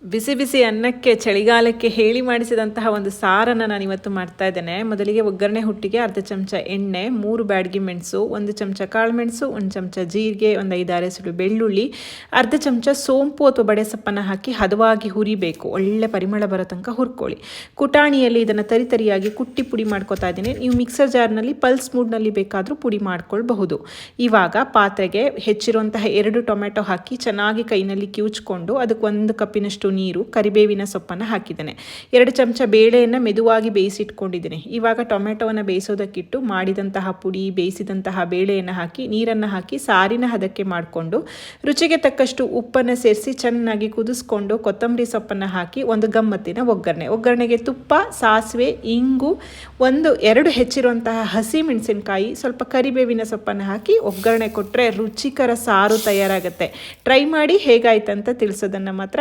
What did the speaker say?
ಬಿಸಿ ಬಿಸಿ ಅನ್ನಕ್ಕೆ ಚಳಿಗಾಲಕ್ಕೆ ಹೇಳಿ ಮಾಡಿಸಿದಂತಹ ಒಂದು ಸಾರನ್ನು ನಾನು ಇವತ್ತು ಮಾಡ್ತಾ ಇದ್ದೇನೆ. ಮೊದಲಿಗೆ ಒಗ್ಗರಣೆ ಹುಟ್ಟಿಗೆ ಅರ್ಧ ಚಮಚ ಎಣ್ಣೆ, 3 ಬ್ಯಾಡಗಿ ಮೆಣಸು, 1 ಚಮಚ ಕಾಳುಮೆಣಸು, 1 ಚಮಚ ಜೀರಿಗೆ, 5-6 ಎಸಳು ಬೆಳ್ಳುಳ್ಳಿ, ಅರ್ಧ ಚಮಚ ಸೋಂಪು ಅಥವಾ ಬಡೆ ಸೊಪ್ಪನ್ನು ಹಾಕಿ ಹದವಾಗಿ ಹುರಿಬೇಕು. ಒಳ್ಳೆ ಪರಿಮಳ ಬರೋ ತನಕ ಹುರ್ಕೊಳ್ಳಿ. ಕುಟಾಣಿಯಲ್ಲಿ ಇದನ್ನು ತರಿಯಾಗಿ ಕುಟ್ಟಿ ಪುಡಿ ಮಾಡ್ಕೊತಾ ಇದ್ದೀನಿ. ನೀವು ಮಿಕ್ಸರ್ ಜಾರ್ನಲ್ಲಿ ಪಲ್ಸ್ ಮೂಡ್ನಲ್ಲಿ ಬೇಕಾದರೂ ಪುಡಿ ಮಾಡ್ಕೊಳ್ಬಹುದು. ಇವಾಗ ಪಾತ್ರೆಗೆ ಹೆಚ್ಚಿರುವಂತಹ 2 ಟೊಮೆಟೊ ಹಾಕಿ ಚೆನ್ನಾಗಿ ಕೈನಲ್ಲಿ ಕಿವುಚ್ಕೊಂಡು ಅದಕ್ಕೆ 1 ಕಪ್ಪಿನಷ್ಟು ನೀರು, ಕರಿಬೇವಿನ ಸೊಪ್ಪನ್ನು ಹಾಕಿದ್ದೇನೆ. 2 ಚಮಚ ಬೇಳೆಯನ್ನು ಮೆದುವಾಗಿ ಬೇಯಿಸಿಟ್ಕೊಂಡಿದ್ದೇನೆ. ಇವಾಗ ಟೊಮೆಟೊವನ್ನು ಬೇಯಿಸೋದಕ್ಕಿಟ್ಟು ಮಾಡಿದಂತಹ ಪುಡಿ, ಬೇಯಿಸಿದಂತಹ ಬೇಳೆಯನ್ನು ಹಾಕಿ ನೀರನ್ನು ಹಾಕಿ ಸಾರಿನ ಹದಕ್ಕೆ ಮಾಡಿಕೊಂಡು ರುಚಿಗೆ ತಕ್ಕಷ್ಟು ಉಪ್ಪನ್ನು ಸೇರಿಸಿ ಚೆನ್ನಾಗಿ ಕುದಿಸ್ಕೊಂಡು ಕೊತ್ತಂಬರಿ ಸೊಪ್ಪನ್ನು ಹಾಕಿ ಒಂದು ಗಮ್ಮತ್ತಿನ ಒಗ್ಗರಣೆಗೆ ತುಪ್ಪ, ಸಾಸಿವೆ, ಇಂಗು, 1-2 ಹೆಚ್ಚಿರುವಂತಹ ಹಸಿ ಮೆಣಸಿನಕಾಯಿ, ಸ್ವಲ್ಪ ಕರಿಬೇವಿನ ಸೊಪ್ಪನ್ನು ಹಾಕಿ ಒಗ್ಗರಣೆ ಕೊಟ್ಟರೆ ರುಚಿಕರ ಸಾರು ತಯಾರಾಗುತ್ತೆ. ಟ್ರೈ ಮಾಡಿ ಹೇಗಾಯ್ತಂತ ತಿಳಿಸೋದನ್ನು ಮಾತ್ರ